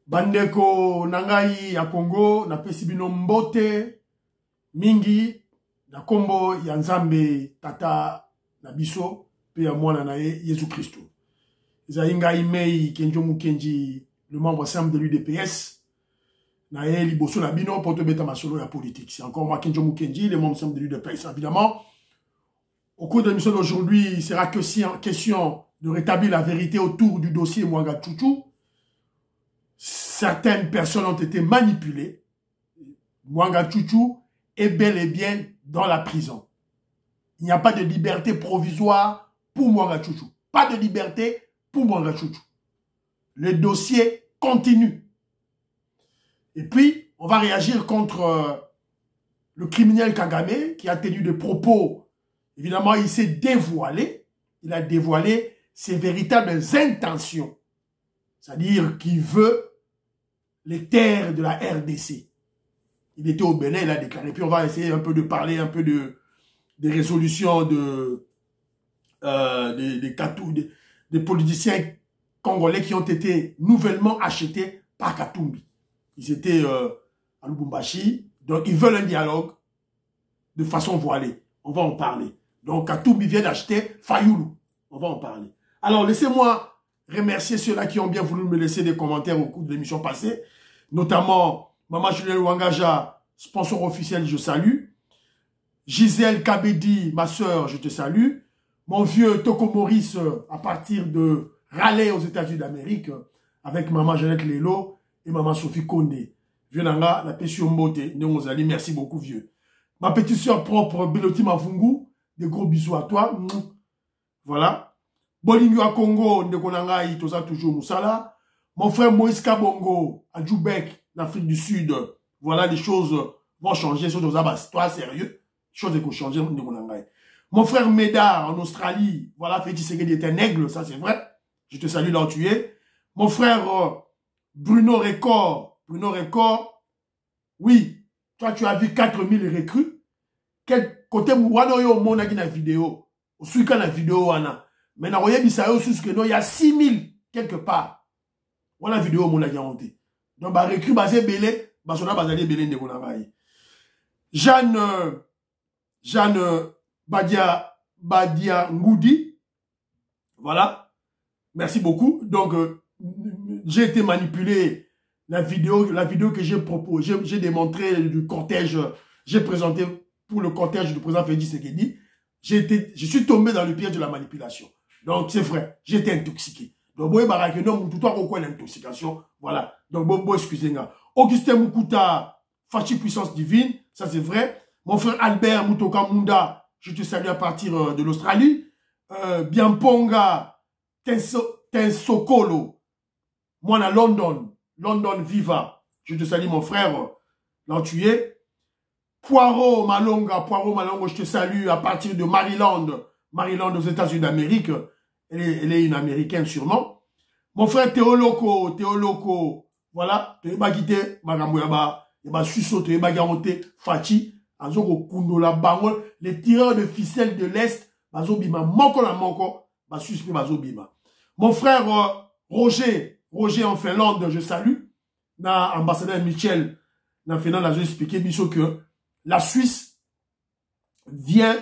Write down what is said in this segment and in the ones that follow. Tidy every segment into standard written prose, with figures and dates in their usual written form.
Bandeko nangai ya Congo na pesi bino mbote mingi na kombo ya Nzambe tata na biso pe ya mwana na ye Yesu Christo. Zainga imei Kenjo Mukenji, le membre simple de l'UDPS. Na ye liboso na bino pour te beta masolo ya politique. C'est encore moi Kenjo Mukenji, le membre simple de l'UDPS évidemment. Au cours de l'émission d'aujourd'hui, il sera question de rétablir la vérité autour du dossier Mwanga Chouchou. Certaines personnes ont été manipulées. Mwanga Chouchou est bel et bien dans la prison. Il n'y a pas de liberté provisoire pour Mwanga Chouchou. Pas de liberté pour Mwanga Chouchou. Le dossier continue. Et puis, on va réagir contre le criminel Kagame qui a tenu des propos. Évidemment, il s'est dévoilé. Il a dévoilé ses véritables intentions. C'est-à-dire qu'il veut les terres de la RDC. Il était au Bénin, il a déclaré. Puis on va essayer un peu de parler un peu des résolutions des politiciens congolais qui ont été nouvellement achetés par Katumbi. Ils étaient à Lubumbashi, donc ils veulent un dialogue de façon voilée. On va en parler. Donc Katumbi vient d'acheter Fayoulou. On va en parler. Alors laissez-moi remercier ceux-là qui ont bien voulu me laisser des commentaires au cours de l'émission passée. Notamment Maman Julienne Wangaja, sponsor officiel, je salue. Gisèle Kabedi, ma soeur, je te salue. Mon vieux Toko Maurice, à partir de Raleigh aux États-Unis d'Amérique, avec Maman Jeannette Lelo et Maman Sophie Kondé. Vieux Nanga, la Pession Mbote, Néonzali, merci beaucoup, vieux. Ma petite soeur propre, Beloti Mafungu, des gros bisous à toi. Voilà. Bolingo à Congo, Ndekonangai, Tosa toujours Moussala. Mon frère Moïse Kabongo, à Djoubek, l'Afrique du Sud. Voilà, les choses vont changer. Sur toi, sérieux. Choses vont changer. Mon frère Médard, en Australie. Voilà, Féti Segedi est un aigle, ça c'est vrai. Je te salue là où tu es. Mon frère Bruno Record. Bruno Record. Oui, toi tu as vu 4000 recrues. Quel côté Mouano yo monaki na vidéo. Au suika na vidéo wana. Mais na roye bisayo sous que non, il y a 6000 quelque part. Voilà la vidéo mon a honte. Donc bah recrue basé belé, bah sona basé belé ndeko na ngai. Jeanne Badia Ngoudi. Voilà. Merci beaucoup. Donc j'ai été manipulé. La vidéo que j'ai proposé, j'ai démontré du cortège, j'ai présenté pour le cortège du président Félix Tshisekedi. Je suis tombé dans le piège de la manipulation. Donc c'est vrai, j'étais intoxiqué. Donc, vous voyez, tout l'intoxication. Voilà. Donc, bon, excusez-moi. Augustin Mukuta, Fachi Puissance Divine. Ça, c'est vrai. Mon frère Albert Mutoka Munda, je te salue à partir de l'Australie. Biamponga, Tensokolo. Moi, à London. London Viva. Je te salue, mon frère. Là où tu es. Poirot Malonga, je te salue à partir de Maryland. Maryland aux États-Unis d'Amérique. Elle est une américaine sûrement. Mon frère Théoloco, voilà, Théoba Guité, Magamboyaba, Yaba Susso, Théoba Garonte, Fachi, Azoko Kundola Bangol, les tireurs de ficelles de l'Est, Bazobima, Moko la Moko, Basuspe Bazobima. Mon frère Roger en Finlande, je salue, na ambassadeur Michel, na Finlande, j'ai expliqué, biso que la Suisse vient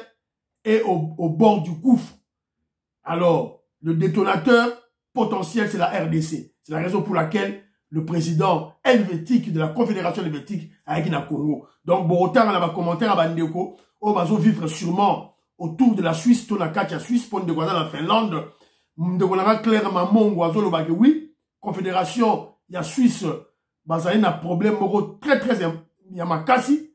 et au bord du gouffre. Alors, le détonateur potentiel, c'est la RDC. C'est la raison pour laquelle le président helvétique de la Confédération helvétique a été dans le Congo. Donc, Borotar, on a un commentaire à Bandeko, on va vivre sûrement autour de la Suisse, Tonakatia Suisse, pour nous la Finlande. Nous avons clairement oui, Confédération, il y a Suisse, il y a un problème très, il y a Makassi.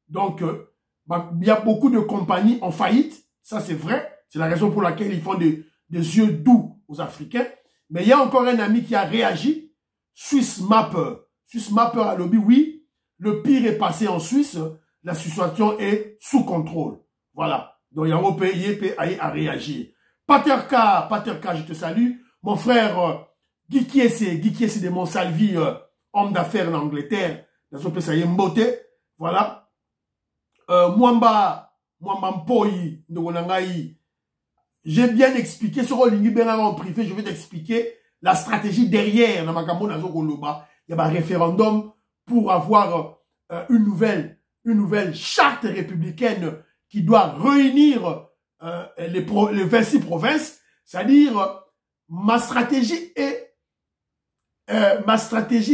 Donc, il y a beaucoup de compagnies en faillite. Ça, c'est vrai. C'est la raison pour laquelle ils font des yeux doux aux Africains. Mais il y a encore un ami qui a réagi. Swiss Mapper. Swiss Mapper a lobby, oui. Le pire est passé en Suisse. La situation est sous contrôle. Voilà. Donc, il y a un pays à réagir. Paterka, je te salue. Mon frère Guy Kiese de Monsalvi, homme d'affaires en Angleterre. Dans son pays, Mbote. Voilà. Mwamba Mpoyi, Ndongonangaï. J'ai bien expliqué sur l'Ingi Benanga en privé, je vais t'expliquer la stratégie derrière. Il y a un référendum pour avoir une nouvelle charte républicaine qui doit réunir les 26 provinces. C'est-à-dire, ma stratégie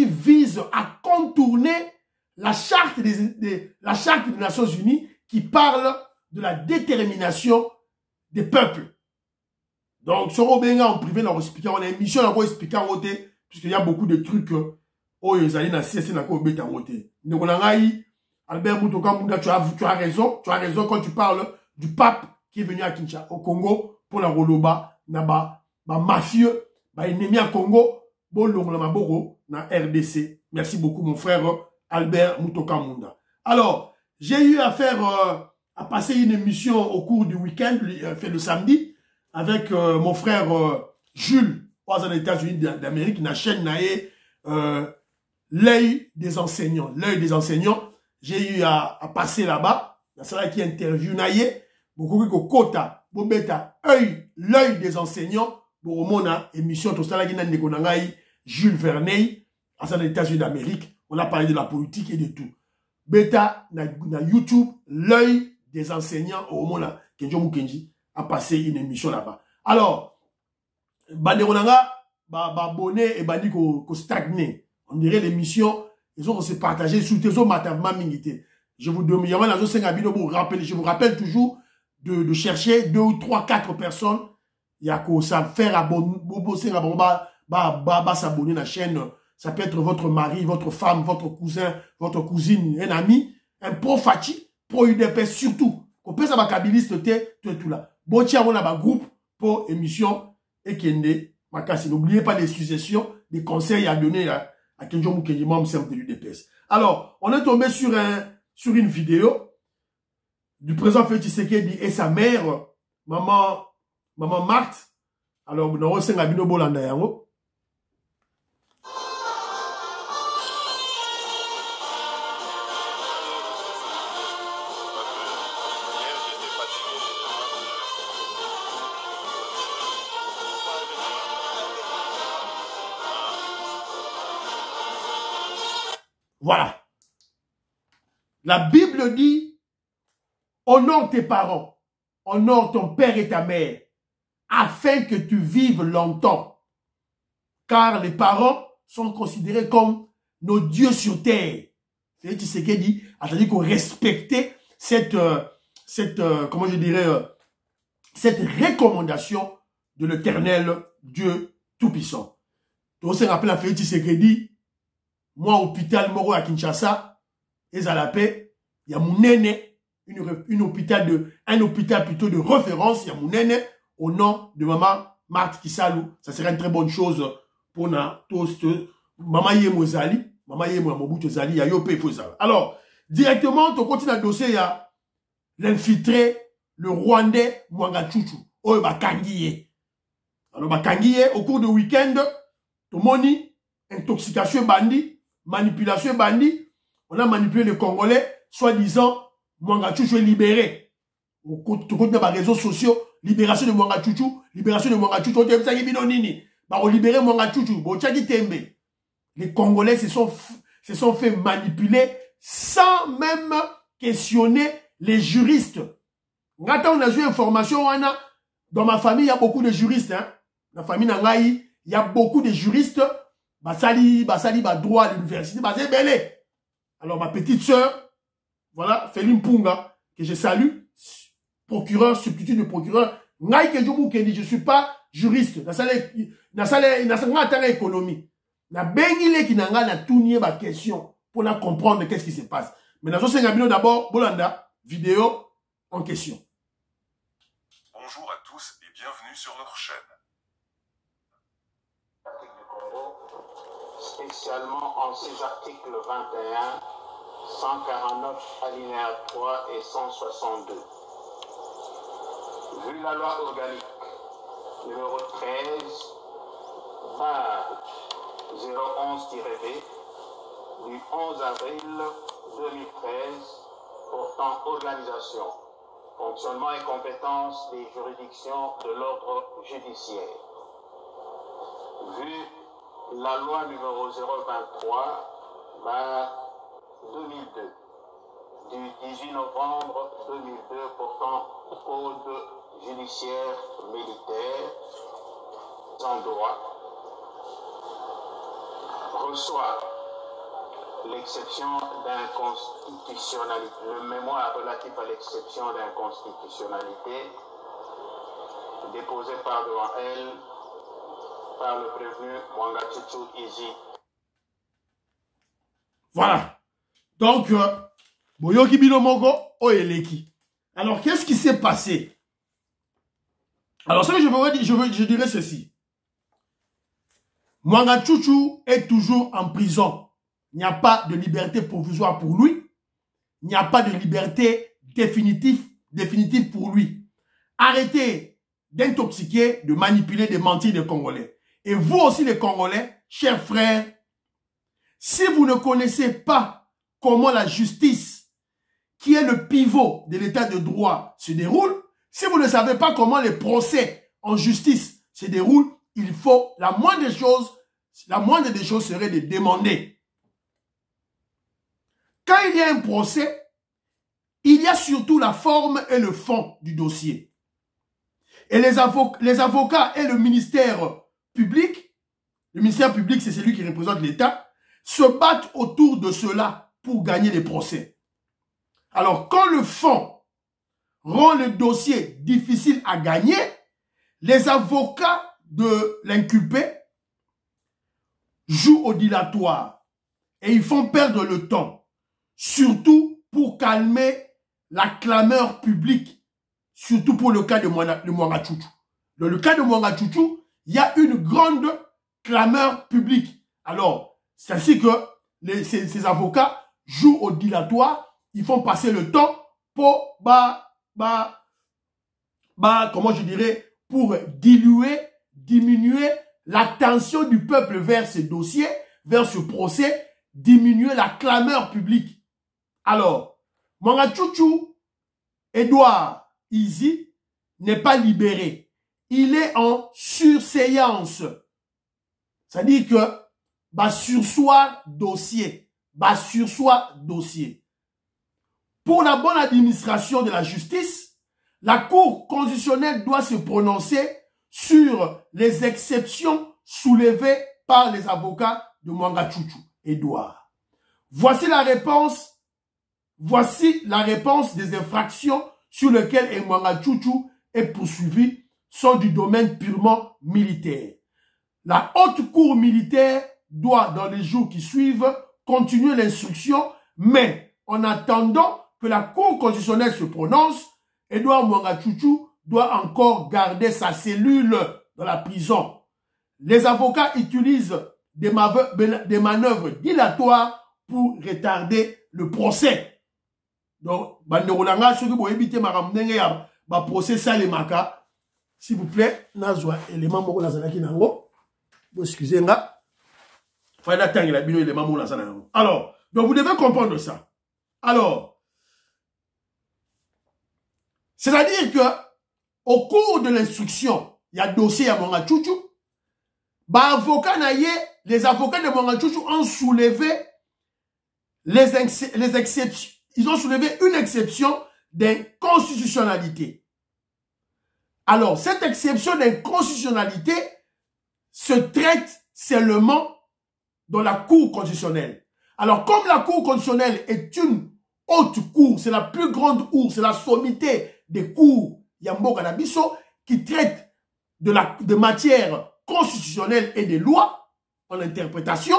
vise à contourner la charte des Nations Unies qui parle de la détermination des peuples. Donc, ce Robenga en privé, on a une émission, on a expliqué en côté, puisqu'il y a beaucoup de trucs, oh, ils allaient dans CSC, on a expliqué en côté. Donc, on a eu, Albert Mutoka Munda, tu as raison quand tu parles du pape qui est venu à Kinshasa, au Congo, pour la Roloba, naba, mafieux, ennemi à Congo, bon, l'Onglamaboro, na RDC. Merci beaucoup, mon frère Albert Mutoka Munda. Alors, j'ai eu affaire à passer une émission au cours du week-end, fait le samedi, avec mon frère Jules, aux États-Unis d'Amérique, na chaîne l'œil des enseignants. L'œil des enseignants, j'ai eu à passer là-bas, dans celle qui interview naïe, beaucoup de quota, bobeta, l'œil des enseignants, pour mon émission, tout ça là qui n'a Jules Verneuil, aux États-Unis d'Amérique, on a parlé de la politique et de tout. Beta, na YouTube, l'œil des enseignants, au moment là, Kenjo Mukenji a passé une émission là-bas. Alors, Banderonanga, abonné et bandi ko stagné. On dirait l'émission, ils ont se partagé sous tes eaux matavement mingité. Je vous demande, je vous rappelle toujours de chercher 2 ou 3, 4 personnes. Il y a qu'à ça faire abonner, s'abonner à la chaîne. Ça peut être votre mari, votre femme, votre cousin, votre cousine, un ami, un pro-Fati, pro-UDP surtout. Qu'on peut savoir kabiliste, tout là. Bon, tiens, on a un groupe pour émission et Kende. N'oubliez pas les suggestions, des conseils à donner à Kenjo Mukenji, membre simple de l'UDPS. Alors, on est tombé sur une vidéo du président Félix Tshisekedi et sa mère, maman Marthe. Alors, nous avons un bino bolanda yango. Voilà. La Bible dit, honore tes parents, honore ton père et ta mère, afin que tu vives longtemps. Car les parents sont considérés comme nos dieux sur terre. C'est ce qu'il dit, c'est-à-dire qu'on respectait cette comment je dirais, cette recommandation de l'Éternel Dieu Tout-Puissant. On se rappelle à Félix Tshisekedi, moi, hôpital Moro à Kinshasa, et à la paix, il y a mon aîné, un hôpital plutôt de référence, il y a mon aîné, au nom de maman Marthe Kisalou. Ça serait une très bonne chose pour tous. Maman Yemo Zali, maman Yemo Mobutu Zali, il y a Yopé Fosala. Alors, directement, on continue à dossier, il y a l'infiltré, le Rwandais Mwanga Chuchu. Oh, Bakangiye. Alors, Bakangiye, au cours du week-end, tout le monde, intoxication bandit, manipulation bandit, on a manipulé les Congolais, soi-disant, Mwanga Chuchu est libéré. Au cours des réseaux sociaux, libération de Mwanga Chuchu, on dit ça, on libérer Mwanga Chuchu, les Congolais se sont fait manipuler sans même questionner les juristes. On a eu information, dans ma famille, il y a beaucoup de juristes, hein. Dans la famille Nangaï, il y a beaucoup de juristes. Basali, droit à l'université, basé belé. Alors, ma petite sœur, voilà, Féline Punga, que je salue, procureur, substitut de procureur, je suis pas juriste, na économie. Na bengile qui n'a tout nié ma question pour la comprendre qu'est-ce qui se passe. Mais dans ce cas, d'abord, Bolanda, vidéo en question. Bonjour à tous et bienvenue sur notre chaîne. Spécialement en ces articles 21, 149 alinéa 3 et 162. Vu la loi organique numéro 13 011-B du 11 avril 2013 portant organisation, fonctionnement et compétences des juridictions de l'ordre judiciaire. Vu la loi numéro 023/2002 du 18 novembre 2002 portant code judiciaire militaire sans droit reçoit l'exception d'inconstitutionnalité, le mémoire relatif à l'exception d'inconstitutionnalité déposé par devant elle par le prévenu Mwangachuchu Izi. Voilà. Donc, Boyoki Binomoko Oeleki. Alors, qu'est-ce qui s'est passé? Alors, ce que je dirais ceci. Mwangachuchu est toujours en prison. Il n'y a pas de liberté provisoire pour lui. Il n'y a pas de liberté définitive pour lui. Arrêtez d'intoxiquer, de manipuler, de mentir les Congolais. Et vous aussi les Congolais, chers frères, si vous ne connaissez pas comment la justice, qui est le pivot de l'état de droit, se déroule, si vous ne savez pas comment les procès en justice se déroulent, il faut, la moindre des choses serait de demander. Quand il y a un procès, il y a surtout la forme et le fond du dossier. Et les avocats et le ministère public c'est celui qui représente l'État, se battent autour de cela pour gagner les procès. Alors, quand le fond rend le dossier difficile à gagner, les avocats de l'inculpé jouent au dilatoire et ils font perdre le temps, surtout pour calmer la clameur publique, surtout pour le cas de Mwangachuchu. Dans le cas de Mwangachuchu, il y a une grande clameur publique. Alors, c'est ainsi que ces avocats jouent au dilatoire, ils font passer le temps pour, comment je dirais, pour diminuer l'attention du peuple vers ce dossier, vers ce procès, diminuer la clameur publique. Alors, Mwangachuchu, Edouard Izi, n'est pas libéré. Il est en surséance. C'est-à-dire que, sursoir dossier. Pour la bonne administration de la justice, la Cour constitutionnelle doit se prononcer sur les exceptions soulevées par les avocats de Mwangachuchu, Edouard. Voici la réponse des infractions sur lesquelles Mwangachuchu est poursuivi, sont du domaine purement militaire. La haute cour militaire doit, dans les jours qui suivent, continuer l'instruction, mais en attendant que la Cour constitutionnelle se prononce, Edouard Mwangachuchu doit encore garder sa cellule dans la prison. Les avocats utilisent des manœuvres dilatoires pour retarder le procès. Donc, procès Salemaka, s'il vous plaît, nazwa élément moko nazalaki nango. Excusez-moi. Alors, donc vous devez comprendre ça. Alors, c'est-à-dire que au cours de l'instruction, il y a dossier à Mwangachuchu, les avocats de Mwangachuchu ont soulevé les exceptions. Ils ont soulevé une exception d'inconstitutionnalité. Alors, cette exception d'inconstitutionnalité se traite seulement dans la Cour constitutionnelle. Alors, comme la Cour constitutionnelle est une haute cour, c'est la plus grande cour, c'est la sommité des cours Yamboka Nabiso, qui traite de matière constitutionnelle et des lois en interprétation.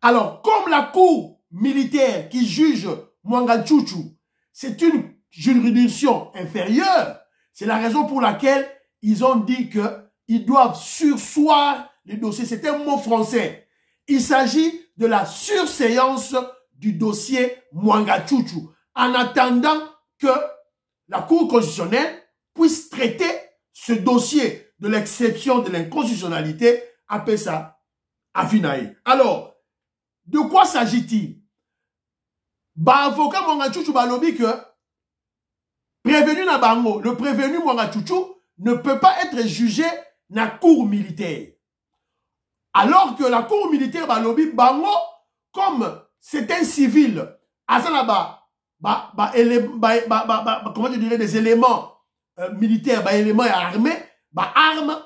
Alors, comme la Cour militaire qui juge Mwangachuchu, c'est une juridiction inférieure, c'est la raison pour laquelle ils ont dit qu'ils doivent sursoir les dossiers. C'est un mot français. Il s'agit de la surséance du dossier Mwangachuchu, en attendant que la Cour constitutionnelle puisse traiter ce dossier de l'exception de l'inconstitutionnalité, appelle ça Afinaï. Alors, de quoi s'agit-il? Avocat Mwangachuchu balobi que prévenu na bango, le prévenu Mwangachuchu ne peut pas être jugé na cour militaire. Alors que la cour militaire, bah, lobby, bango, comme c'est un civil, comment je dirais, des éléments militaires, bah, éléments armés, bah, armes,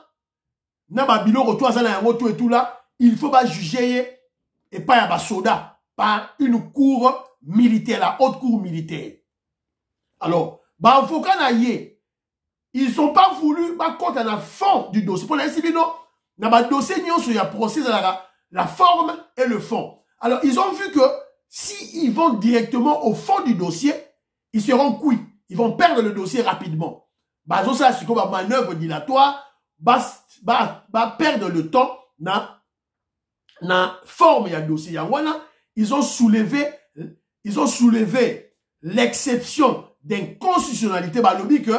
na ba biloko to azana yango tout et tout là, il faut pas juger et pas ya ba soda par une cour militaire, la haute cour militaire. Alors, bah avocat na yé, ils sont pas voulu ba compte à la fond du dossier. Pour l'instant, non, na ba dossier nyon sur ya procès la forme et le fond. Alors, ils ont vu que si ils vont directement au fond du dossier, ils seront cuits. Ils vont perdre le dossier rapidement. Bah ça c'est comme une manœuvre dilatoire. Bah perdre le temps na forme ya dossier yangwana. Ils ont soulevé l'exception d'inconstitutionnalité bah lobby que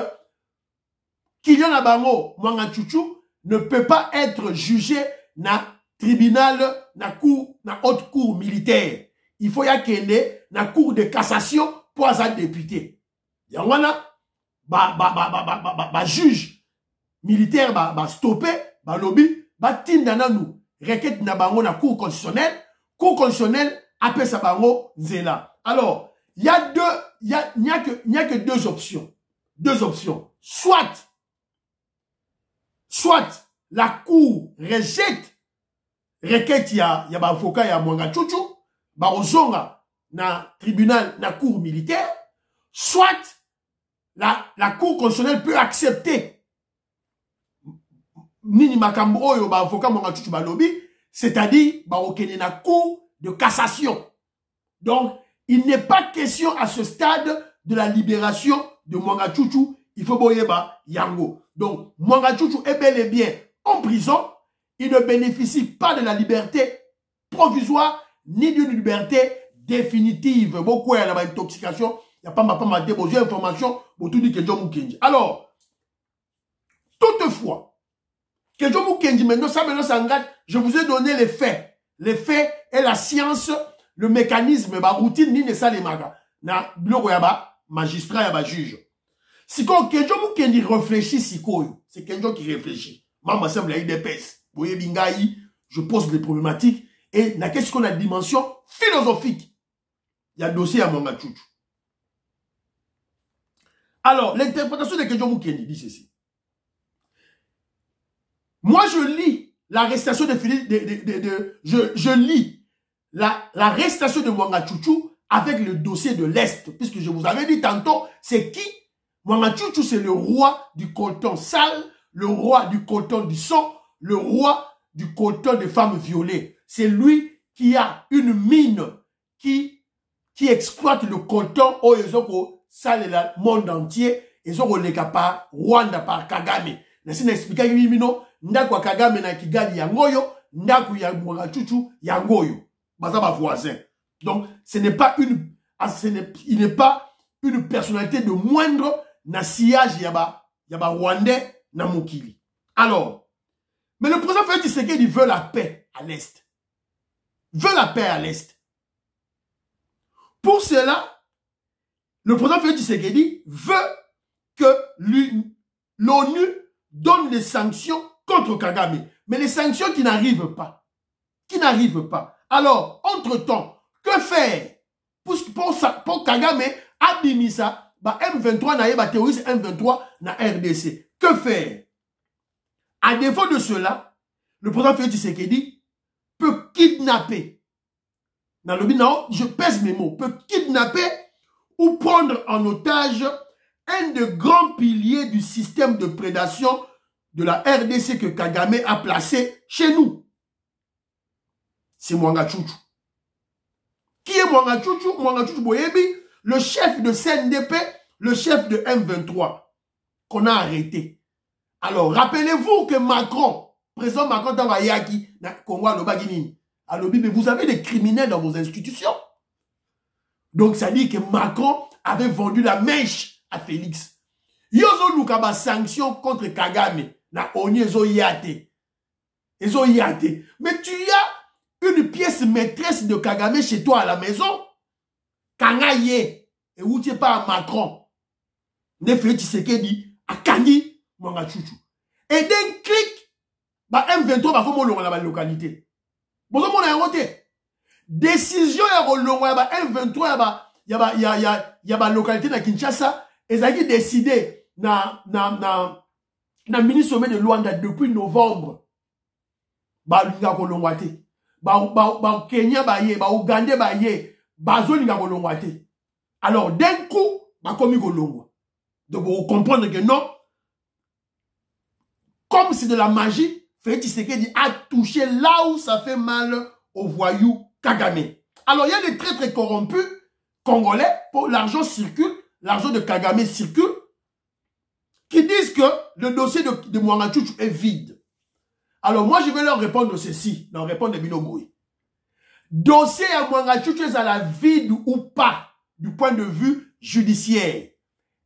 Kylian Abango Mwanga Chouchou ne peut pas être jugé na tribunal na haute cour militaire. Il faut y aller na cour de cassation pour un député. Yangwana juge militaire stoppé, lobby, tindana nous. Requête na bango na cour constitutionnelle, appelle sa bango nzela. Alors, il n'y a que deux options. Deux options. Soit la cour rejette requête ya avocat ya Mwanga Chouchou, ozonga na tribunal, na cour militaire, soit la cour constitutionnelle peut accepter nini makambo oyo avocat Mwanga Chouchou lobby, c'est-à-dire okene na cour de cassation. Donc il n'est pas question à ce stade de la libération de Mwanga Chouchou, il faut boyeba yango. Donc Mwanga Chouchou est bel et bien en prison, il ne bénéficie pas de la liberté provisoire ni d'une liberté définitive. Beaucoup il y a intoxication, il n'y a pas de besoin d'information pour tout dire que John Mukenji. Alors toutefois que John Mukenji maintenant je vous ai donné les faits et la science, le mécanisme, la routine, ni ne ça les magas. Na bloko yaba magistrat yaba juge. Si quand John Mukenji réfléchit c'est John qui réfléchit. Maman semble y d'épaisse. Vous voyez bingaï, je pose les problématiques et qu'est-ce qu'on a dimension philosophique. Il y a dossier à Mwanga Chouchou. Alors, l'interprétation de John Mukenji dit ceci. Moi, je lis l'arrestation de Philippe, je lis l'arrestation de Mwanga Chouchou avec le dossier de l'Est. Puisque je vous avais dit tantôt, c'est qui? Mwanga Chouchou, c'est le roi du coltan sale, le roi du coltan du sang, le roi du coltan des femmes violées. C'est lui qui a une mine qui exploite le coltan au Ezoko, sale le monde entier, Ezoko leka par Rwanda, par Kagame. Nasi n'explique Yimino, ndakwa Kagame na Kigali yangoyo, ndaku ya Mwanga Chouchou yangoyo. Baza ba voisin. Donc, il n'est pas une personnalité de moindre na sillage yaba Rwandais na Mokili. Alors, mais le président Félix Tshisekedi veut la paix à l'Est. Veut la paix à l'Est. Pour cela, le président Félix Tshisekedi veut que l'ONU donne des sanctions contre Kagame. Mais les sanctions qui n'arrivent pas. Alors, entre-temps, que faire pour Kagame abimisa M23 na yeba terroriste M23 na RDC. Que faire? À défaut de cela, le président Félix Tshisekedi peut kidnapper. Dans le bilan, je pèse mes mots, peut kidnapper ou prendre en otage un des grands piliers du système de prédation de la RDC que Kagame a placé chez nous. C'est Mwanga Chouchou. Qui est Mwanga Chouchou? Mwanga Chouchou Boyebi, le chef de CNDP, le chef de M23, qu'on a arrêté. Alors, rappelez-vous que Macron, président Macron dans Yaki, na Congo Alobaginini, mais vous avez des criminels dans vos institutions. Donc, ça dit que Macron avait vendu la mèche à Félix. Yozo Lukaba sanction contre Kagame, na Oni Ezo Yate. Mais tu as une pièce maîtresse de Kagame chez toi à la maison. Kangaye, et où tu n'es pas à Macron. Ne Félix Tshisekedi, à Kani, Mwanga Chouchou. Et d'un clic, Bah M23 va comme on la localité. Bon on a voté. Décision ya rolongo ya ba M23 ya ba localité na Kinshasa, ezaki décidé na ministre sommet de Luanda depuis novembre. Ba linga kolongwa te. Ba Kenya ba ye, ba Ougandais ba ye, ba zo linga kolongwa te. Alors d'un coup, ba komi kolongwa. Donc vous comprenez que non, comme c'est de la magie, Félix Tshisekedi a touché là où ça fait mal aux voyous Kagame. Alors il y a des traîtres corrompus congolais, pour l'argent circule, l'argent de Kagame circule, qui disent que le dossier de Mwanga Tchouchou est vide. Alors moi je vais leur répondre ceci, leur répondre de Binogoui. Dossier à Mwanga Tchouchou est à la vide ou pas, du point de vue judiciaire.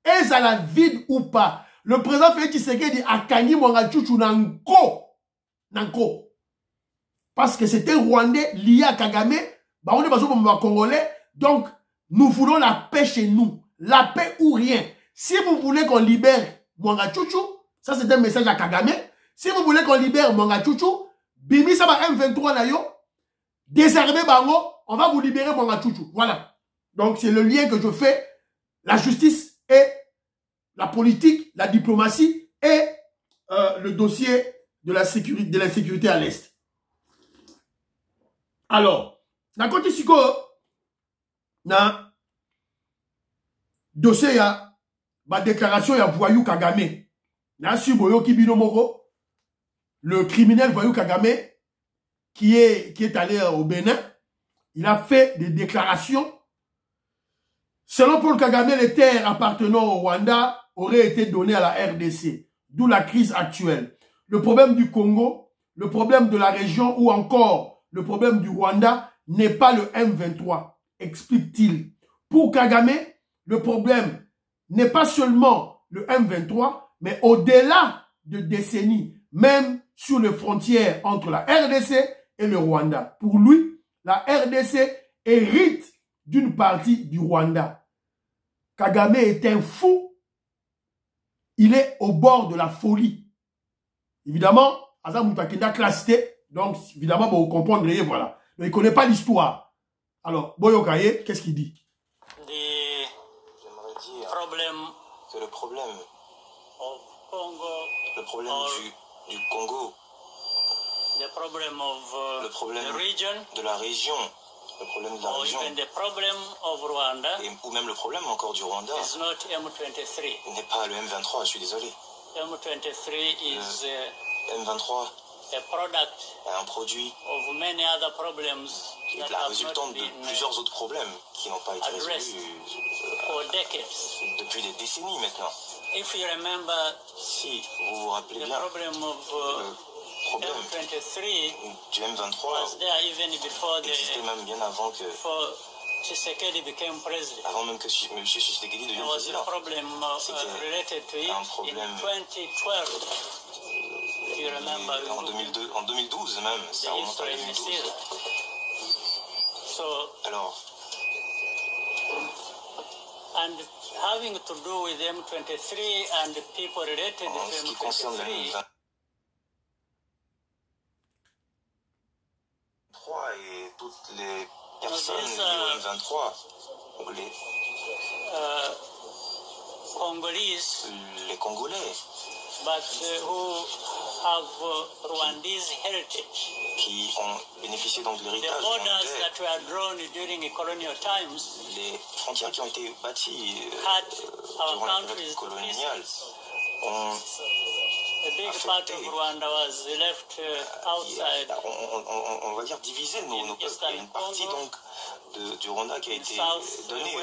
Est à la vide ou pas? Le président Félix Tshisekedi a gagné Mwanga Tchouchou Nanko. Parce que c'était Rwandais lié à Kagame. Bah on est pas sur Congolais. Donc, nous voulons la paix chez nous. La paix ou rien. Si vous voulez qu'on libère Mwanga Tchouchou, ça c'est un message à Kagame. Si vous voulez qu'on libère Mwanga Tchouchou, Bimi ça va M23 na yo. Désarmez Bango, on va vous libérer Mwanga Tchouchou. Voilà. Donc c'est le lien que je fais. La justice et la politique, la diplomatie et le dossier de la sécurité à l'Est. Alors, na côté siko, na dossier ya, ba déclaration ya voyou Kagame. Na suboyo kibino moko, le criminel voyou Kagame, qui est allé au Bénin, il a fait des déclarations. Selon Paul Kagame, les terres appartenant au Rwanda auraient été données à la RDC, d'où la crise actuelle. Le problème du Congo, le problème de la région ou encore le problème du Rwanda n'est pas le M23, explique-t-il. Pour Kagame, le problème n'est pas seulement le M23, mais au-delà de décennies, même sur les frontières entre la RDC et le Rwanda. Pour lui, la RDC hérite d'une partie du Rwanda. Kagame est un fou. Il est au bord de la folie. Évidemment, Azam Moutakenda classé. Donc, évidemment, vous comprendrez, voilà. Mais il ne connaît pas l'histoire. Alors, Boyokaye, qu'est-ce qu'il dit? J'aimerais dire que le problème du Congo, le problème de la région, le problème de la région, ou même le problème encore du Rwanda, n'est pas le M23, je suis désolé. M23 est un produit qui est la résultante de plusieurs autres problèmes qui n'ont pas été résolus depuis des décennies maintenant. Si vous vous rappelez bien, le problème du M23 existait même bien avant que même que M. Tshisekedi devienne président. C'était un problème en 2012 même, ça remonte à 2012. Alors, having to do with M23 and the people related to en ce qui concerne le M23 et toutes les personnes liées au M23, les Congolais, but who have Rwandese heritage. Qui ont bénéficié donc de l'héritage les frontières qui ont été bâties durant la période coloniale ont affecté, on va dire divisé nos peuples. Il y a une partie donc du Rwanda qui a été donnée à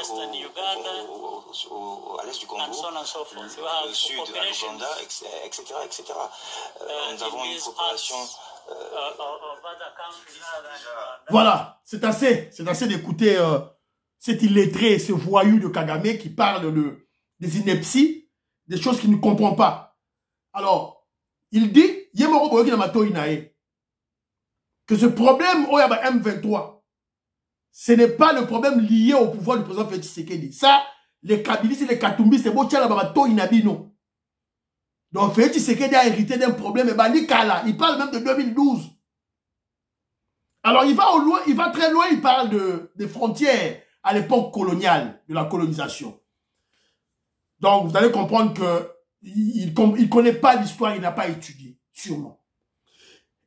l'est du Congo, le sud à l'Ouganda, etc. Nous avons une coopération. Voilà, c'est assez d'écouter cet illettré, ce voyou de Kagame qui parle des inepties, des choses qu'il ne comprend pas. Alors, il dit, que ce problème au M23, ce n'est pas le problème lié au pouvoir du président Félix Tshisekedi. Ça, les Kabilis et les Katumbis, c'est beau, tiens, là-bas, Inabino. Donc, Félix Tshisekedi a hérité d'un problème. Et Bandi Kala, il parle même de 2012. Alors, il va au loin, il va très loin, il parle des frontières à l'époque coloniale, de la colonisation. Donc, vous allez comprendre qu'il ne connaît pas l'histoire, il n'a pas étudié, sûrement.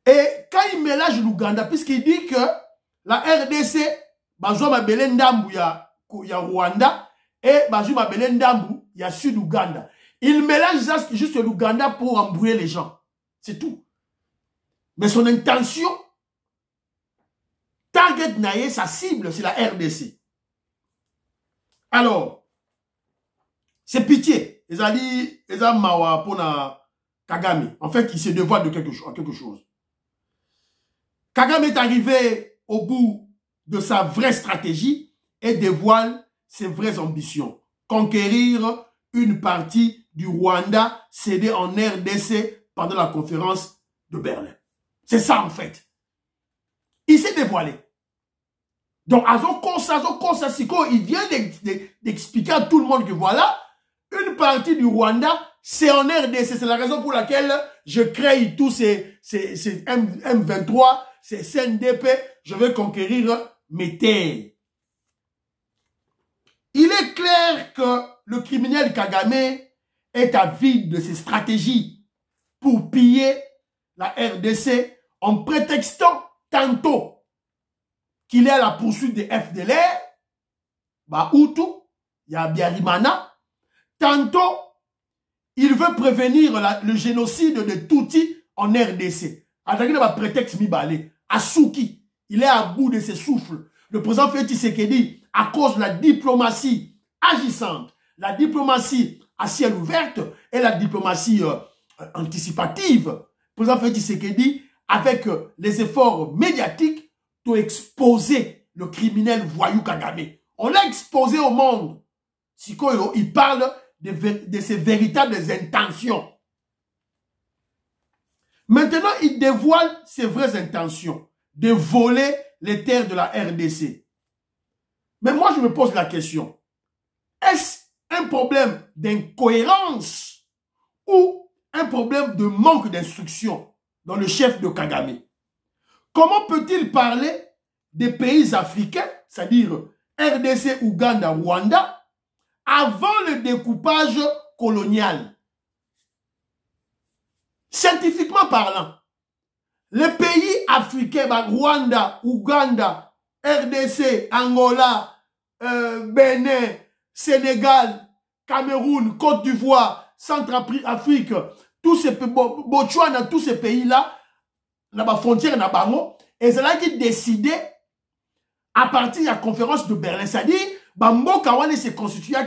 Et quand il mélange l'Ouganda, puisqu'il dit que la RDC, Bazou Mabele Ndambu, il y a Rwanda, et Bazou Mabele Ndambu, il y a Sud-Ouganda. Il mélange juste l'Ouganda pour embrouiller les gens. C'est tout. Mais son intention, target naïe, sa cible, c'est la RDC. Alors, c'est pitié. Ils ont dit, ils ont mawa pour Kagame. En fait, il se dévoile de quelque chose. Kagame est arrivé au bout de sa vraie stratégie et dévoile ses vraies ambitions. Conquérir une partie du Rwanda cédée en RDC pendant la conférence de Berlin. C'est ça en fait. Il s'est dévoilé. Donc, il vient d'expliquer à tout le monde que voilà, une partie du Rwanda, c'est en RDC. C'est la raison pour laquelle je crée tous ces M23, ces CNDP, je vais conquérir mes terres. Il est clair que le criminel Kagame est avide de ses stratégies pour piller la RDC en prétextant tantôt qu'il est à la poursuite des FDLR, Hutu, il y a Biarimana, tantôt il veut prévenir le génocide de Tutsi en RDC. Attaqué dans le prétexte Mibale, Asuki, il est à bout de ses souffles. Le président Félix Tshisekedi, à cause de la diplomatie agissante, la diplomatie à ciel ouvert et la diplomatie anticipative, le président Félix Tshisekedi, avec les efforts médiatiques, doit exposer le criminel voyou Kagame. On l'a exposé au monde. Sikoyo, il parle de ses véritables intentions. Maintenant, il dévoile ses vraies intentions de voler les terres de la RDC. Mais moi, je me pose la question. Est-ce un problème d'incohérence ou un problème de manque d'instruction dans le chef de Kagame? Comment peut-il parler des pays africains, c'est-à-dire RDC, Ouganda, Rwanda, avant le découpage colonial? Scientifiquement parlant, les pays africains, Rwanda, Ouganda, RDC, Angola, Bénin, Sénégal, Cameroun, Côte d'Ivoire, Centrafrique, tous ces pays, Botswana, tous ces pays-là, la frontière n'a pas mot, et c'est là qu'ils décidaient, à partir de la conférence de Berlin, c'est-à-dire, Bambo Kawane s'est constitué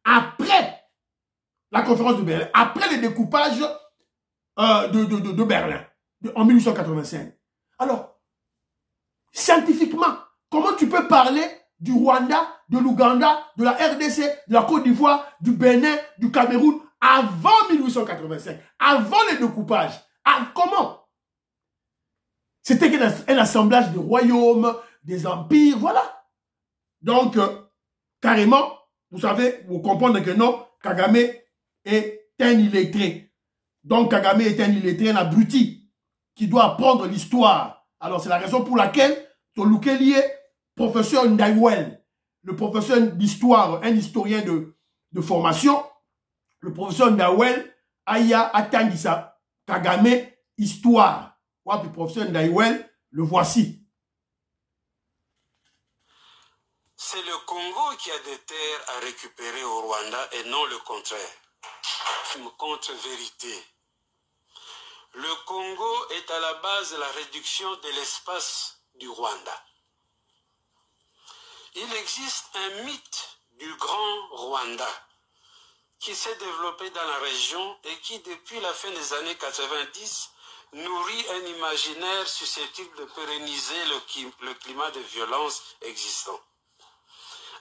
après la conférence de Berlin, après le découpage de Berlin, en 1885. Alors, scientifiquement, comment tu peux parler du Rwanda, de l'Ouganda, de la RDC, de la Côte d'Ivoire, du Bénin, du Cameroun, avant 1885, avant le découpage? Comment? C'était un assemblage de royaumes, des empires, voilà. Donc, carrément, vous savez, vous comprenez que non, Kagame est un illettré. Donc, Kagame est un illettré, un abruti, qui doit apprendre l'histoire. Alors, c'est la raison pour laquelle Tolukeli, professeur Ndaiwel, le professeur d'histoire, un historien de formation, le professeur Ndaiwel, Aya Atangisa, Kagame, histoire. Le professeur Ndaiwel, le voici. C'est le Congo qui a des terres à récupérer au Rwanda et non le contraire. Une contre-vérité. Le Congo est à la base de la réduction de l'espace du Rwanda. Il existe un mythe du grand Rwanda qui s'est développé dans la région et qui, depuis la fin des années 90, nourrit un imaginaire susceptible de pérenniser le climat de violence existant.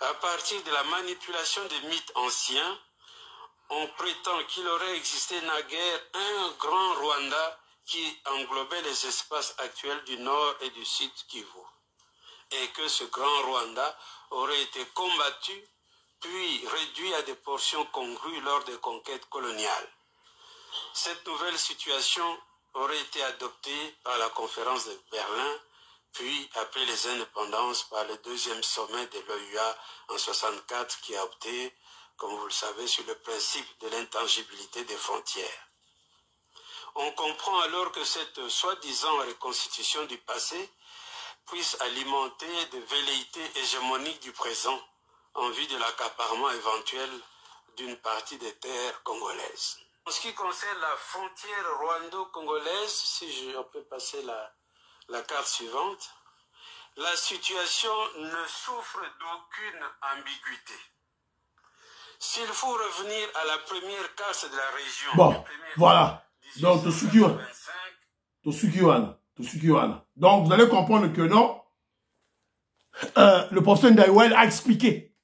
À partir de la manipulation des mythes anciens, on prétend qu'il aurait existé naguère un grand Rwanda qui englobait les espaces actuels du nord et du sud Kivu, et que ce grand Rwanda aurait été combattu puis réduit à des portions congrues lors des conquêtes coloniales. cette nouvelle situation aurait été adoptée par la conférence de Berlin, puis après les indépendances par le deuxième sommet de l'OUA en 64 qui a opté, comme vous le savez, sur le principe de l'intangibilité des frontières. On comprend alors que cette soi-disant reconstitution du passé puisse alimenter des velléités hégémoniques du présent en vue de l'accaparement éventuel d'une partie des terres congolaises. En ce qui concerne la frontière rwando-congolaise, si on peut passer la carte suivante, la situation ne souffre d'aucune ambiguïté. S'il faut revenir à la première carte de la région... Bon, voilà. Donc, donc, vous allez comprendre que non, le professeur Ndaiwel a expliqué.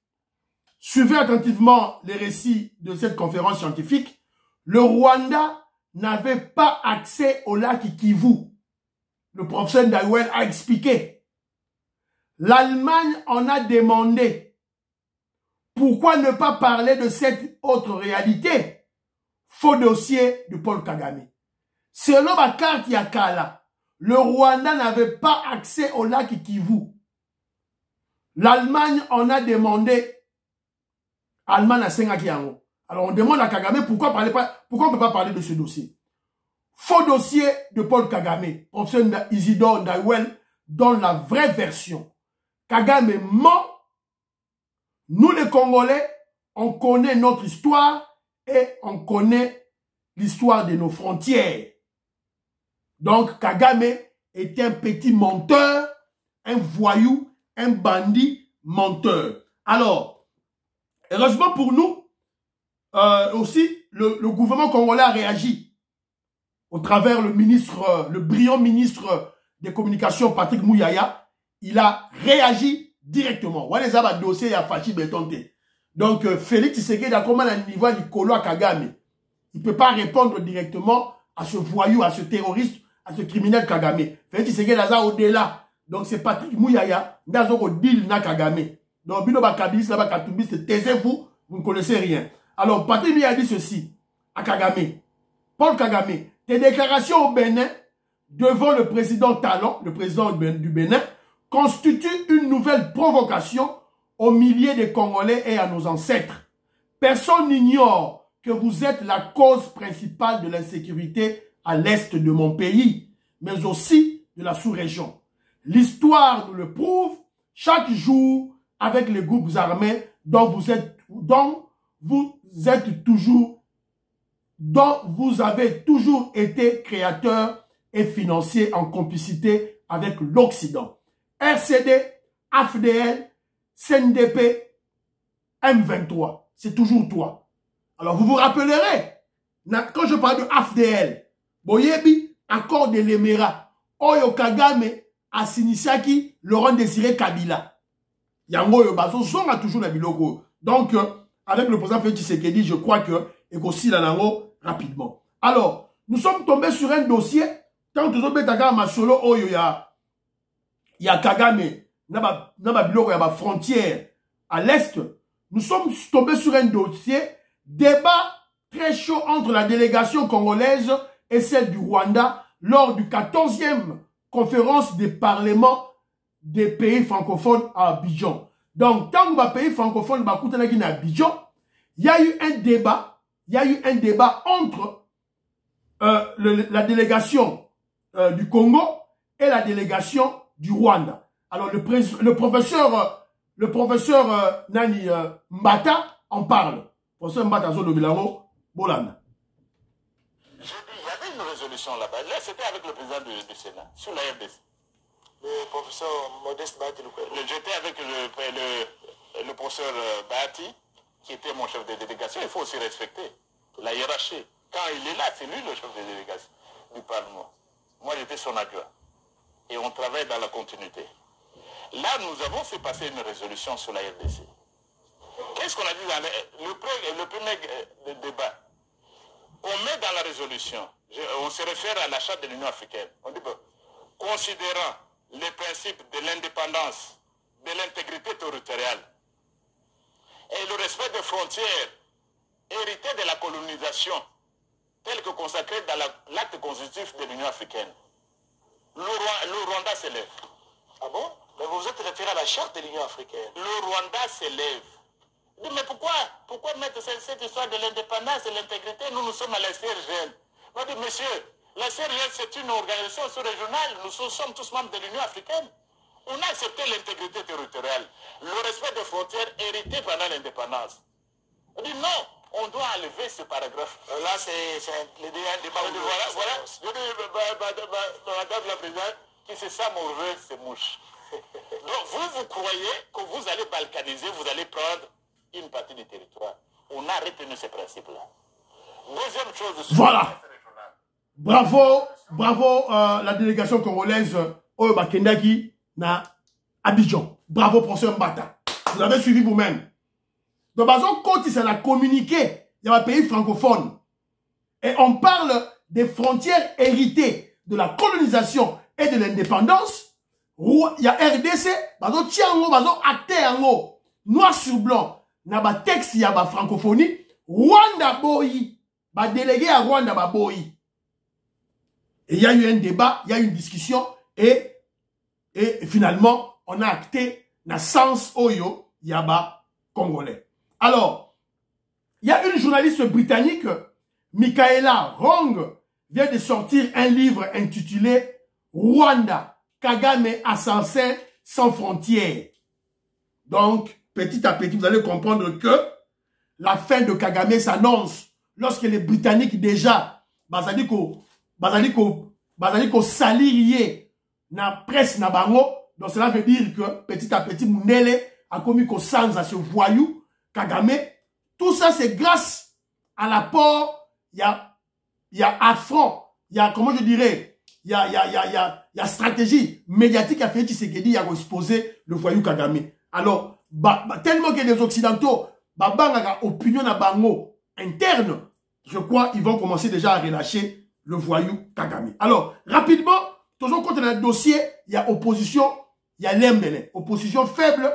Suivez attentivement les récits de cette conférence scientifique. Le Rwanda n'avait pas accès au lac Kivu. Le professeur Ndaiwel a expliqué. L'Allemagne en a demandé. Pourquoi ne pas parler de cette autre réalité? Faux dossier de Paul Kagame. Selon ma carte Yakala, le Rwanda n'avait pas accès au lac Kivu. L'Allemagne en a demandé. Allemagne a Sengaki Yango. Alors on demande à Kagame pourquoi on ne peut pas parler de ce dossier. Faux dossier de Paul Kagame. Professeur Isidore Ndaiwel donne la vraie version. Kagame ment. Nous les Congolais, on connaît notre histoire et on connaît l'histoire de nos frontières. Donc Kagame est un petit menteur, un voyou, un bandit menteur. Alors, heureusement pour nous, aussi, le gouvernement congolais a réagi au travers le brillant ministre des Communications, Patrick Mouyaya. Il a réagi directement. Voilà les dossiers à Fachi Betonte. Donc, Félix Tshisekedi a comment à niveau du Kolo à Kagame. Il ne peut pas répondre directement à ce voyou, à ce terroriste, à ce criminel Kagame. Félix Tshisekedi a au-delà. Donc, c'est Patrick Mouyaya, dans un deal na Kagame. Donc, Bino Bakabilis, là-bas, Katumbis, taisez-vous, vous ne connaissez rien. Alors, Patrick Mouyaya dit ceci à Kagame. Paul Kagame, tes déclarations au Bénin devant le président Talon, le président du Bénin, constituent une nouvelle provocation aux milliers de Congolais et à nos ancêtres. Personne n'ignore que vous êtes la cause principale de l'insécurité à l'est de mon pays, mais aussi de la sous-région. L'histoire nous le prouve chaque jour avec les groupes armés dont vous avez toujours été créateur et financier en complicité avec l'Occident. RCD, AFDL, CNDP, M23, c'est toujours toi. Alors vous vous rappellerez, quand je parle de AFDL, Boyebi, accord de l'Emera, Oyo Kagame, Asinisaki, Laurent Désiré Kabila. Yango Yobazo, Zonga toujours la biloko. Donc, avec le président Félix Tshisekedi, je crois que, et qu'aussi la nango rapidement. Alors, nous sommes tombés sur un dossier, quand nous sommes Betaka Masolo, Oyo ya Kagame, Naba biloko, ya frontière à l'est, nous sommes tombés sur un dossier, débat très chaud entre la délégation congolaise et celle du Rwanda lors du 14e conférence des parlements des pays francophones à Abidjan. Donc, tant que les pays francophones à Abidjan, il y a eu un débat entre la délégation du Congo et la délégation du Rwanda. Alors, le professeur Nani Mbata en parle. Professeur Mbata Zodo Bilaro, Bolanda. Il y avait une résolution là-bas. Là, c'était avec le président du Sénat, sur la RDC. Le professeur Modeste Bahati. J'étais avec le professeur Bahati, qui était mon chef de délégation. Il faut aussi respecter la hiérarchie. Quand il est là, c'est lui le chef de délégation du Parlement. Moi, j'étais son adjoint. Et on travaille dans la continuité. Là, nous avons fait passer une résolution sur la RDC. Qu'est-ce qu'on a dit dans le premier débat? On met dans la résolution, on se réfère à la charte de l'Union africaine. On dit, considérant les principes de l'indépendance, de l'intégrité territoriale et le respect des frontières héritées de la colonisation tel que consacré dans l'acte constitutif de l'Union africaine. Le Rwanda s'élève. Ah bon? Mais vous vous êtes référé à la charte de l'Union africaine. Le Rwanda s'élève. Mais pourquoi mettre cette histoire de l'indépendance et l'intégrité? Nous sommes à la CRGL. On dit, monsieur, la CRGL c'est une organisation sous-régionale. Nous sommes tous membres de l'Union africaine. On a accepté l'intégrité territoriale, le respect des frontières héritées pendant l'indépendance. On dit non, on doit enlever ce paragraphe. Là, c'est le débat. Voilà. Je dis, madame la présidente, qui c'est ça, mon revers, c'est mouche. Donc, vous croyez que vous allez balkaniser, vous allez prendre une partie du territoire. On a retenu ces principes-là. Deuxième chose... Voilà. Bravo, la délégation congolaise au Bakendaki na Abidjan. Bravo, professeur Mbata. Vous avez suivi vous-même. Donc, quand il s'en a communiqué, il y a un pays francophone. Et on parle des frontières héritées de la colonisation et de l'indépendance. Il y a RDC, acté noir sur blanc, na texte, il y a francophonie. Rwanda boyi, délégué à Rwanda boyi. Et il y a eu un débat, il y a eu une discussion, et finalement, on a acté na sens oyo yaba congolais. Alors, il y a une journaliste britannique, Michaela Rong, vient de sortir un livre intitulé Rwanda, Kagame assassin sans frontières. Donc, petit à petit, vous allez comprendre que la fin de Kagame s'annonce lorsque les Britanniques déjà, bazadiko salirié na presse na bango. Donc cela veut dire que petit à petit, Mundele a commis qu'au sans à ce voyou, Kagame. Tout ça, c'est grâce à l'apport, il y a affront, il y a, comment je dirais, il y a stratégie médiatique à faire Tshisekedi, il y a exposé le voyou Kagame. Alors, tellement que les Occidentaux, opinion na bango interne, je crois qu'ils vont commencer déjà à relâcher le voyou Kagame. Alors, rapidement, toujours quand on a un dossier, il y a opposition, il y a l'Embele. Opposition faible,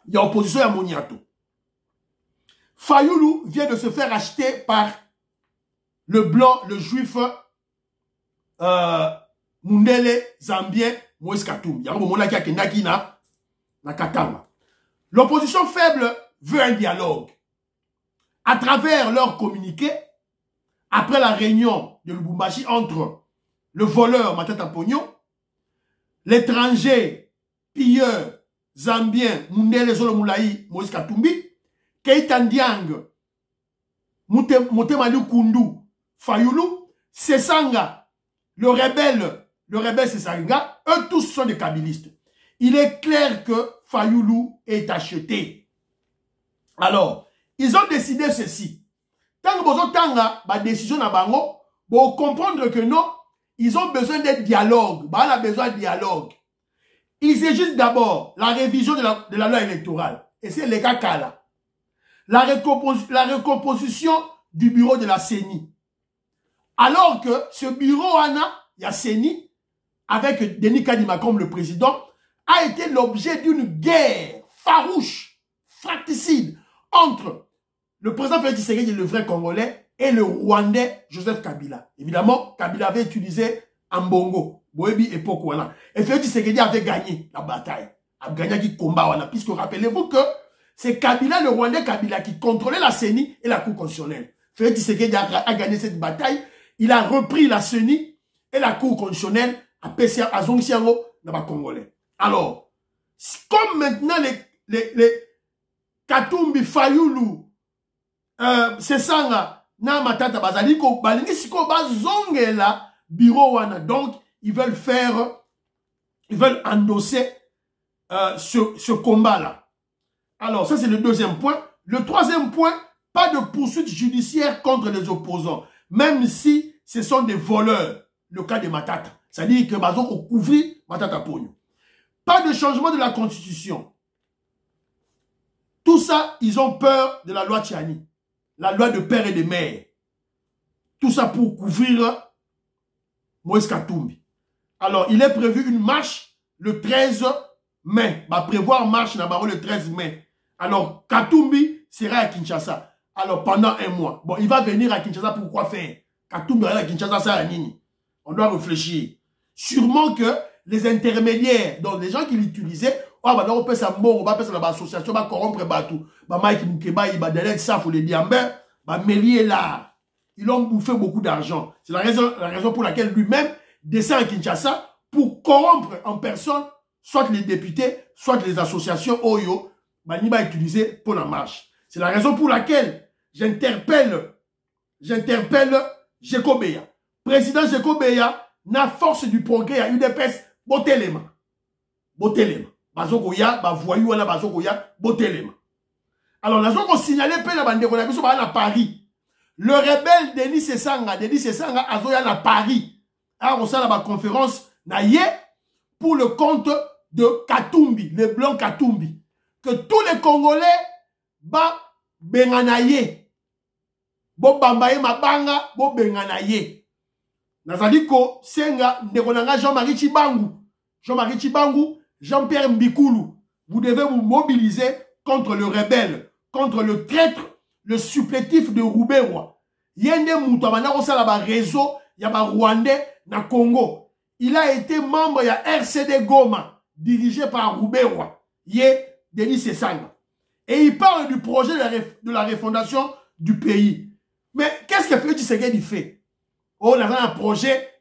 il y a opposition à Moniato. Fayoulou vient de se faire acheter par le blanc, le juif, Mundele, Zambien, Moïse Katumbi. Il y a un moment là qui a Kendaki na Katanga. L'opposition faible veut un dialogue. À travers leur communiqué, après la réunion de Lubumbashi entre le voleur Matata Pognon, l'étranger pilleur zambien Mundele Zolomoulaï Moïse Katumbi, Keita Ndiang, Motemalu Kundu Fayoulou, Sesanga, le rebelle Sesanga, eux tous sont des kabylistes. Il est clair que Fayoulou est acheté. Alors, ils ont décidé ceci. Tant que vous avez décision à Bango, vous comprendre que non, ils ont besoin de dialogue. On a besoin de dialogue. Il s'agit d'abord la révision de la loi électorale. Et c'est le cas là. La recomposition du bureau de la CENI. Alors que ce bureau, il y a CENI, avec Denis Kadima comme le président, a été l'objet d'une guerre farouche, fratricide, entre le président Félix Tshisekedi, le vrai Congolais, et le Rwandais Joseph Kabila. Évidemment, Kabila avait utilisé Ambongo, Boebi et Pokwana. Et Félix Tshisekedi avait gagné la bataille. A gagné qui combat, puisque rappelez-vous que c'est Kabila, le Rwandais Kabila, qui contrôlait la CENI et la Cour constitutionnelle. Félix Tshisekedi a gagné cette bataille. Il a repris la CENI et la Cour constitutionnelle à PCA, à Zongxiango, dans les Congolais. Alors, comme maintenant les Katumbi, Fayoulou, Sesanga, na Matata Bazaliko, Balingi Siko Bazongela, bureau wana. Donc, ils veulent endosser ce combat-là. Alors, ça c'est le deuxième point. Le troisième point, pas de poursuite judiciaire contre les opposants, même si ce sont des voleurs, le cas de Matata. C'est-à-dire que Bazo ont couvert Matata Pogno. Pas de changement de la Constitution. Tout ça, ils ont peur de la loi Tchani, la loi de père et de mère. Tout ça pour couvrir Moïse Katumbi. Alors, il est prévu une marche le 13 mai. Va prévoir marche le 13 mai. Alors, Katumbi sera à Kinshasa. Alors, pendant un mois. Bon, il va venir à Kinshasa pour quoi faire? Katumbi à Kinshasa, ça à Nini. On doit réfléchir. Sûrement que les intermédiaires, donc les gens qui l'utilisaient, oh, bah, on peut s'amor, on va faire l'association, on va corrompre tout. Bah, Mike Mukeba, il va donner ça, faut les dire, bah, Mélier là. Ils ont bouffé beaucoup d'argent. C'est la raison pour laquelle lui-même descend à Kinshasa pour corrompre en personne, soit les députés, soit les associations Oyo, bah, il va utiliser pour la marche. C'est la raison pour laquelle j'interpelle Jekobeya. Président Jekobeya, na force du progrès à UDPS, botelema. Bazokoya, voyou wana bazokoya, botelema. Alors, nous avons signalé que la bande à Paris. Le rebelle Denis Sesanga, Azoya à Paris. Alors, on a la conférence naïe pour le compte de Katumbi, le blanc Katumbi. Que tous les Congolais ba benganaye. Bo bambaye mabanga, bo benganaye. Nazaliko, Senga, Nekonanga Jean-Marie Chibangu. Jean-Marie Chibangu, Jean-Pierre Mbikoulou. Vous devez vous mobiliser contre le rebelle, contre le traître, le supplétif de Roubaix-Roi. Yende Moutabana Osalaba réseau, Yaba Rwandais, na Congo. Il a été membre de RCD Goma, dirigé par Roubaix-Roi. Yé Denis Sesanga. Et il parle du projet de la refondation du pays. Mais qu'est-ce que Félix Tshisekedi fait? Oh, on a un projet,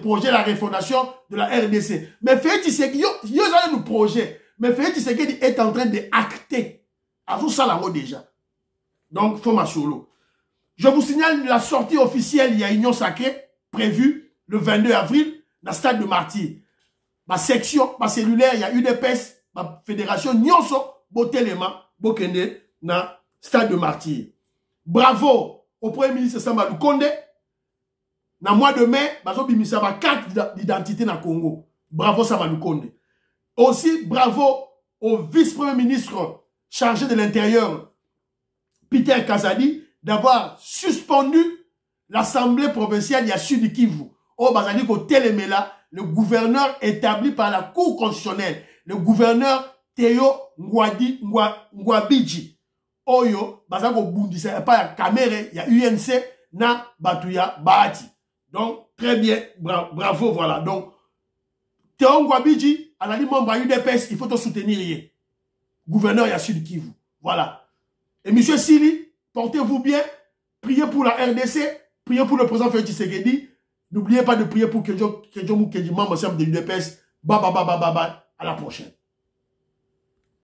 projet de la refondation de la RDC. Mais Félix Tshisekedi, il y a un projet. Mais Félix Tshisekedi est en train d'acter. À tout ça, là-haut déjà. Donc, faut m'assurer. Je vous signale la sortie officielle, il y a Union Sacrée, prévue le 22 avril, dans le stade de Martyr. Ma section, ma cellulaire, il y a UDPS, ma fédération, Nyonso, Botelema, Bokende, dans le stade de Martyr. Bravo au Premier ministre Samba Lukonde. Dans le mois de mai, bazo bimisa ba carte d'identité dans le Congo. Bravo Samba Lukonde. Aussi, bravo au vice-premier ministre chargé de l'Intérieur, Peter Kazadi, d'avoir suspendu l'Assemblée provinciale ya Sud Kivu. Au Bazali ko Télémela, le gouverneur établi par la Cour constitutionnelle, le gouverneur Théo Ngwabidji. Oyo, Bazako Bundisa, pas ya Kamere, ya UNC, na Batuya Bahati. Donc, très bien, bravo, voilà. Donc, Théo Ngwabidji, à la membre à UDPS, il faut te soutenir. Gouverneur ya Sud Kivu. Voilà. Et monsieur Sili, portez-vous bien. Priez pour la RDC. Priez pour le président Félix Tshisekedi. N'oubliez pas de prier pour Kedjo Moukedji, membre de l'UDPS. Baba, à la prochaine.